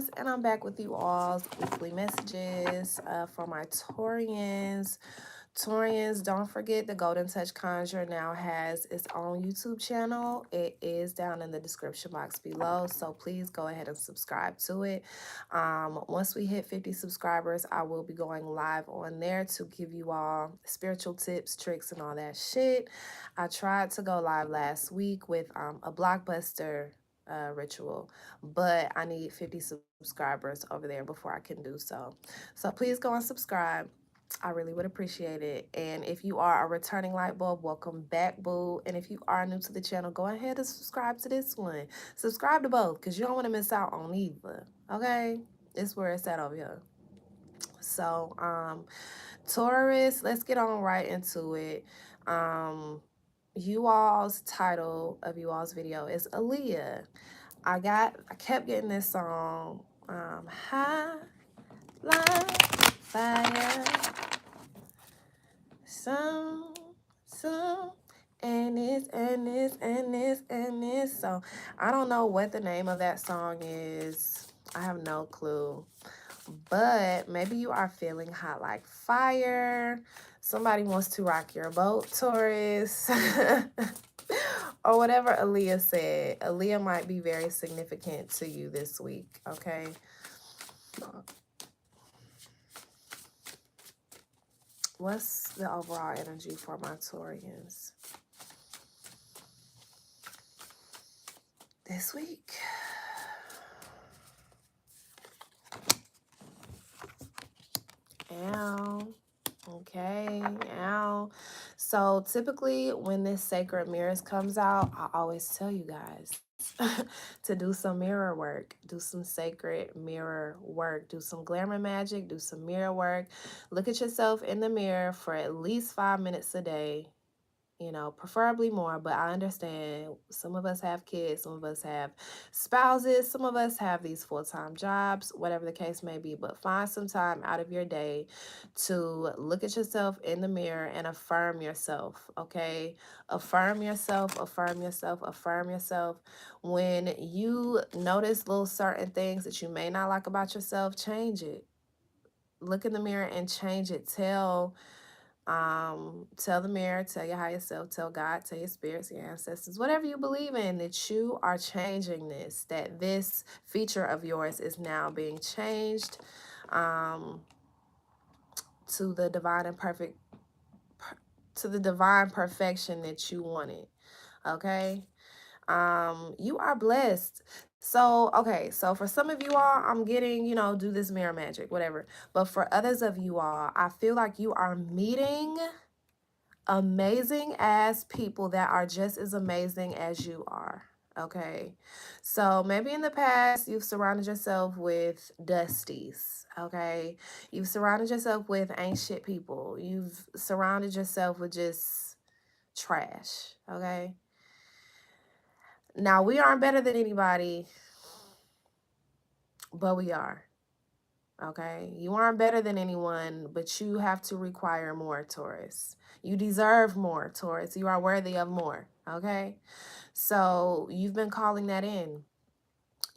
Taurus, and I'm back with you all's weekly messages for my Taurians. Taurians, don't forget the Golden Touch Conjure now has its own YouTube channel. It is down in the description box below, so please go ahead and subscribe to it. Once we hit 50 subscribers, I will be going live on there to give you all spiritual tips, tricks, and all that shit. I tried to go live last week with a blockbuster ritual, but I need 50 subscribers over there before I can do so. So please go and subscribe. I really would appreciate it. And if you are a returning light bulb, welcome back, boo. And if you are new to the channel, go ahead and subscribe to this one. Subscribe to both because you don't want to miss out on either. Okay? It's where it's at over here. So, Taurus, let's get on right into it. You all's title of you all's video is Aaliyah. I kept getting this song, High Like Fire, some, and this. So I don't know what the name of that song is. I have no clue. But maybe you are feeling hot like fire. Somebody wants to rock your boat, Taurus. Or whatever Aaliyah said. Aaliyah might be very significant to you this week, okay? What's the overall energy for my Taurians this week? Ow. Okay, ow. So typically when this sacred mirrors comes out, I always tell you guys to do some mirror work, do some sacred mirror work, do some glamour magic, do some mirror work. Look at yourself in the mirror for at least 5 minutes a day. You know, preferably more, but I understand some of us have kids, some of us have spouses, some of us have these full-time jobs, whatever the case may be, but find some time out of your day to look at yourself in the mirror and affirm yourself, okay? Affirm yourself, affirm yourself, affirm yourself. When you notice little certain things that you may not like about yourself, change it. Look in the mirror and change it. Tell the mirror, tell your higher self, tell God, tell your spirits, your ancestors, whatever you believe in, that you are changing this, that this feature of yours is now being changed to the divine and perfect, to the divine perfection that you wanted. Okay? You are blessed. So, okay, so for some of you all, I'm getting, you know, do this mirror magic, whatever. But for others of you all, I feel like you are meeting amazing ass people that are just as amazing as you are. Okay, so maybe in the past you've surrounded yourself with dusties. Okay, you've surrounded yourself with ain't shit people. You've surrounded yourself with just trash. Okay, now we aren't better than anybody, but we are. Okay, you aren't better than anyone, but you have to require more, Taurus. You deserve more, Taurus. You are worthy of more. Okay, so you've been calling that in.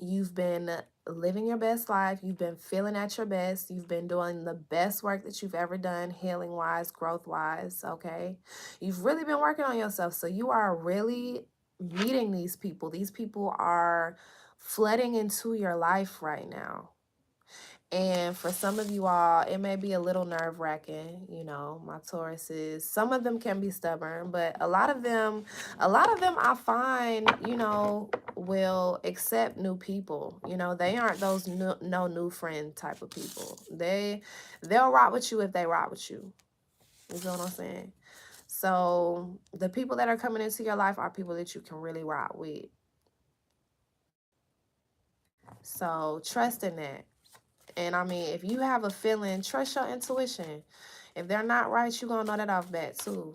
You've been living your best life. You've been feeling at your best. You've been doing the best work that you've ever done, healing wise, growth wise. Okay, you've really been working on yourself. So you are really meeting these people. These people are flooding into your life right now. And for some of you all, it may be a little nerve-wracking, you know, my Tauruses. Some of them can be stubborn, but a lot of them I find, you know, will accept new people. You know, they aren't those no new friend type of people. They'll rock with you if they rock with you. You know what I'm saying? So the people that are coming into your life are people that you can really rock with. So trust in that. And I mean, if you have a feeling, trust your intuition. If they're not right, you're going to know that off bat too.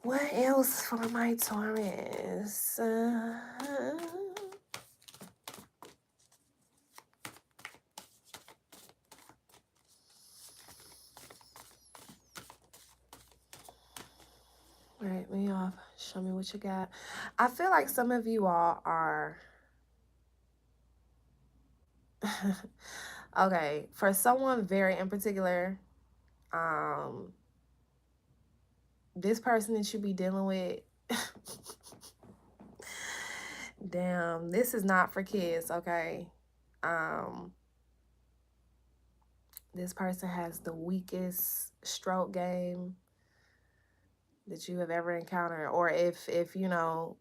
What else for my Taurus? Right, me off. Show me what you got. I feel like some of you all are okay, for someone very in particular, um, this person that you be dealing with, damn, this is not for kids, okay? Um, this person has the weakest stroke game that you have ever encountered, or if you know,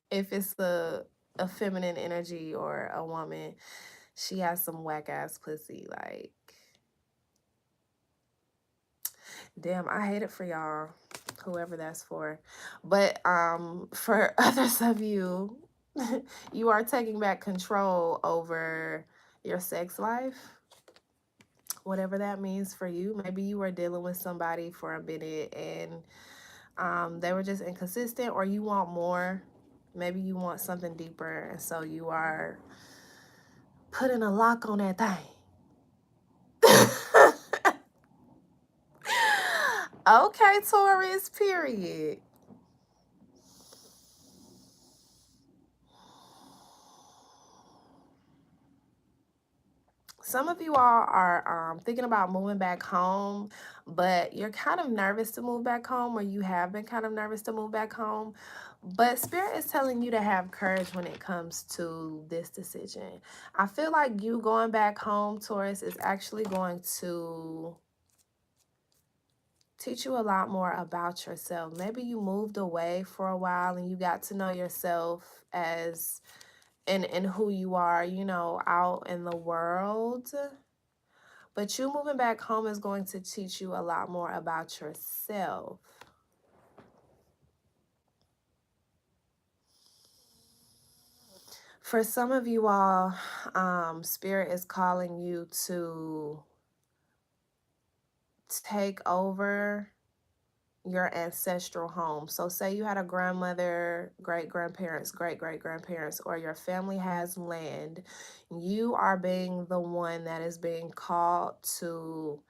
if it's a feminine energy or a woman, she has some whack ass pussy. Like, damn, I hate it for y'all, whoever that's for. But for others of you, you are taking back control over your sex life, whatever that means for you. Maybe you were dealing with somebody for a minute and they were just inconsistent, or you want more. Maybe you want something deeper, and so you are putting a lock on that thing. Okay, Taurus, period. Some of you all are thinking about moving back home, but you're kind of nervous to move back home, or you have been kind of nervous to move back home. But Spirit is telling you to have courage when it comes to this decision. I feel like you going back home, Taurus, is actually going to teach you a lot more about yourself. Maybe you moved away for a while and you got to know yourself as and who you are, you know, out in the world. But you moving back home is going to teach you a lot more about yourself. For some of you all, Spirit is calling you to take over your ancestral home. So say you had a grandmother, great grandparents, great great grandparents, or your family has land. You are being the one that is being called to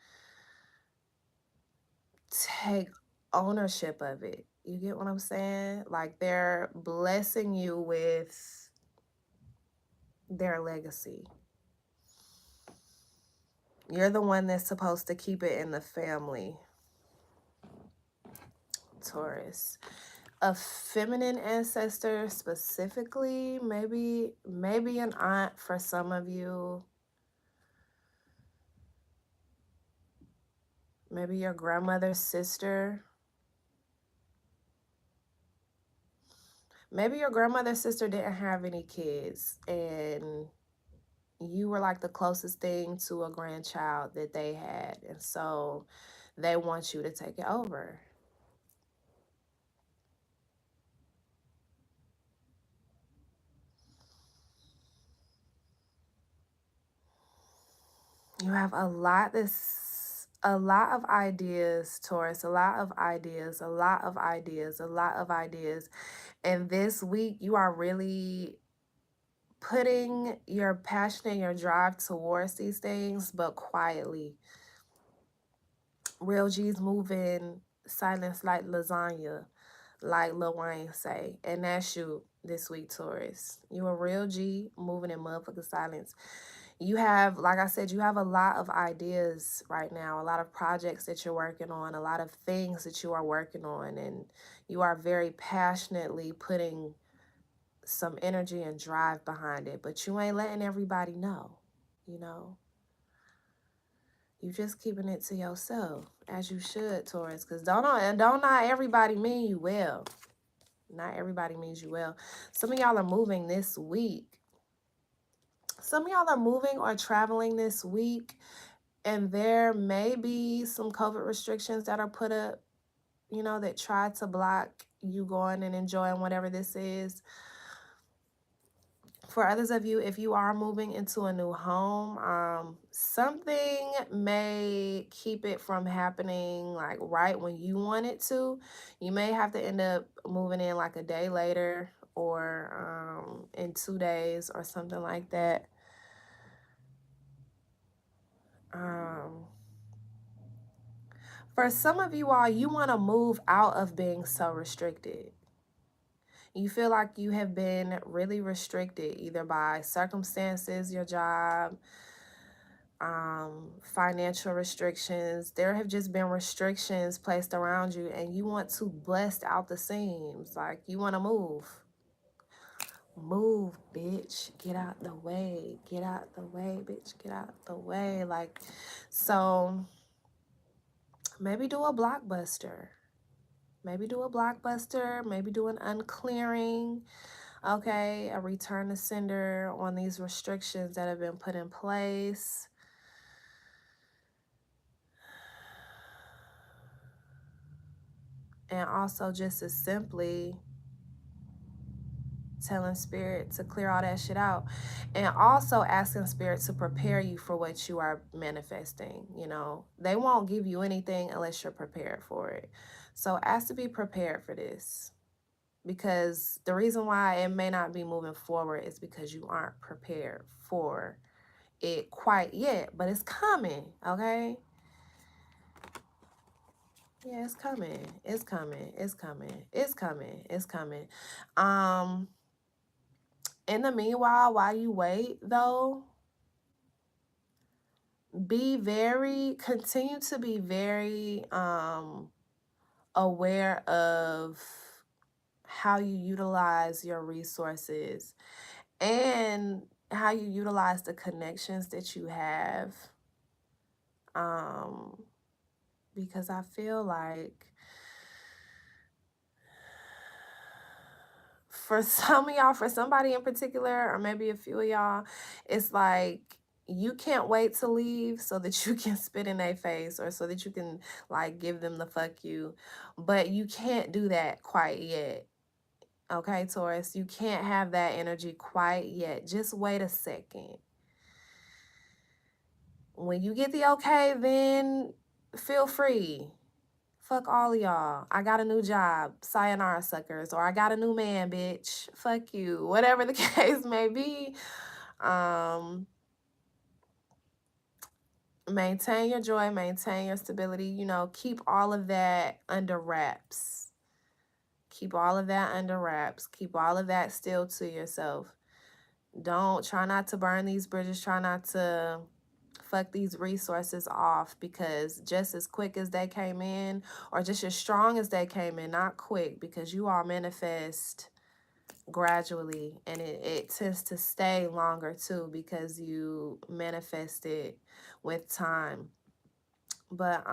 take ownership of it. You get what I'm saying? Like they're blessing you with their legacy. You're the one that's supposed to keep it in the family, Taurus. A feminine ancestor specifically, maybe an aunt for some of you. Maybe your grandmother's sister. Maybe your grandmother's sister didn't have any kids and you were like the closest thing to a grandchild that they had. And so they want you to take it over. You have a lot of ideas, Taurus, a lot of ideas, a lot of ideas, a lot of ideas. And this week you are really putting your passion and your drive towards these things, but quietly. Real G's moving silence like lasagna, like Lil Wayne say. And that's you this week, Taurus. You a real G moving in motherfucking silence. You have, like I said, you have a lot of ideas right now, a lot of projects that you're working on, a lot of things that you are working on, and you are very passionately putting some energy and drive behind it, but you ain't letting everybody know, you know? You just keeping it to yourself, as you should, Taurus, because don't not everybody mean you well. Not everybody means you well. Some of y'all are moving this week. Some of y'all are moving or traveling this week, and there may be some COVID restrictions that are put up, you know, that try to block you going and enjoying whatever this is. For others of you, if you are moving into a new home, something may keep it from happening like right when you want it to. You may have to end up moving in like a day later or in 2 days or something like that. Um, For some of you all, you want to move out of being so restricted. You feel like you have been really restricted either by circumstances, your job, financial restrictions. There have just been restrictions placed around you, and you want to bust out the seams. Like, you want to move. Move, bitch. Get out the way. Get out the way, bitch. Get out the way. Like, so maybe do a blockbuster. Maybe do a blockbuster. Maybe do an unclearing. Okay, a return to sender on these restrictions that have been put in place. And also just as simply telling spirit to clear all that shit out, and also asking spirit to prepare you for what you are manifesting. You know, they won't give you anything unless you're prepared for it. So ask to be prepared for this, because the reason why it may not be moving forward is because you aren't prepared for it quite yet, but it's coming. Okay, yeah, it's coming, it's coming, it's coming, it's coming, it's coming. In the meanwhile, while you wait, though, continue to be very aware of how you utilize your resources and how you utilize the connections that you have. Because I feel like for some of y'all, for somebody in particular, or maybe a few of y'all, it's like you can't wait to leave so that you can spit in their face, or so that you can like give them the fuck you. But you can't do that quite yet. Okay, Taurus, you can't have that energy quite yet. Just wait a second. When you get the okay, then feel free. Fuck all of y'all. I got a new job. Sayonara, suckers. Or I got a new man, bitch. Fuck you. Whatever the case may be. Maintain your joy. Maintain your stability. You know, keep all of that under wraps. Keep all of that under wraps. Keep all of that still to yourself. Try not to burn these bridges. Try not to fuck these resources off, because just as quick as they came in, or just as strong as they came in, not quick, because you all manifest gradually, and it tends to stay longer too, because you manifest it with time. But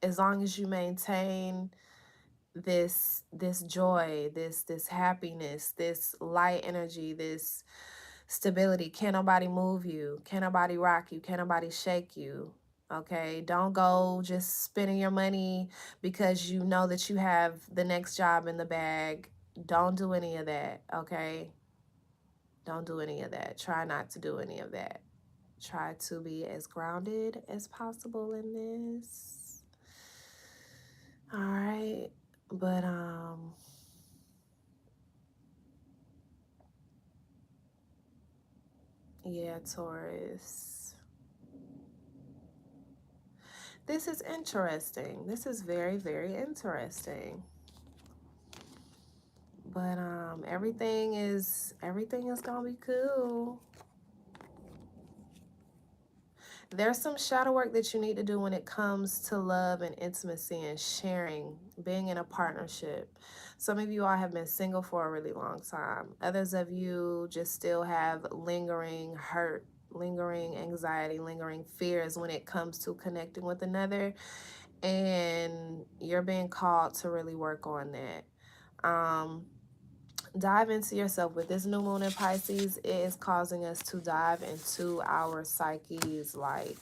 as long as you maintain this joy, this happiness, this light energy, this stability, can't nobody move you, can't nobody rock you, can't nobody shake you. Okay, don't go just spending your money because you know that you have the next job in the bag. Don't do any of that. Okay, don't do any of that. Try not to do any of that. Try to be as grounded as possible in this. All right. But yeah, Taurus. This is interesting. This is very, very interesting. But everything is gonna be cool. There's some shadow work that you need to do when it comes to love and intimacy and sharing, being in a partnership. Some of you all have been single for a really long time. Others of you just still have lingering hurt, lingering anxiety, lingering fears when it comes to connecting with another. And you're being called to really work on that. Dive into yourself. With this new moon in Pisces, it is causing us to dive into our psyches like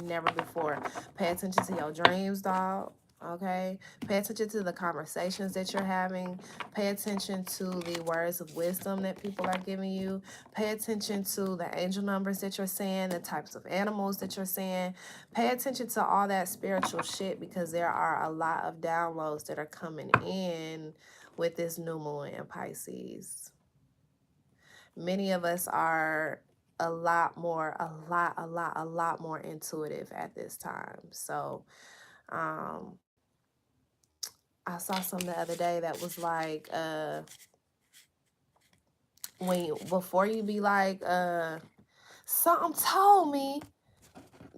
never before. Pay attention to your dreams, dog. Okay, pay attention to the conversations that you're having. Pay attention to the words of wisdom that people are giving you. Pay attention to the angel numbers that you're seeing, the types of animals that you're seeing. Pay attention to all that spiritual shit, because there are a lot of downloads that are coming in with this new moon in Pisces. Many of us are a lot more intuitive at this time. So I saw something the other day that was like before you be like something told me,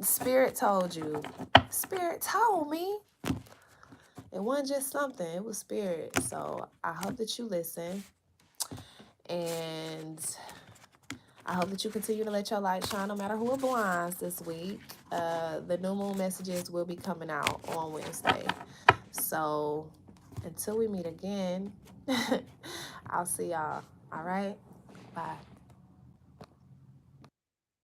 spirit told you, spirit told me. It wasn't just something, it was spirit. So I hope that you listen, and I hope that you continue to let your light shine no matter who it blinds this week. The new moon messages will be coming out on Wednesday. So until we meet again, I'll see y'all. All right? Bye.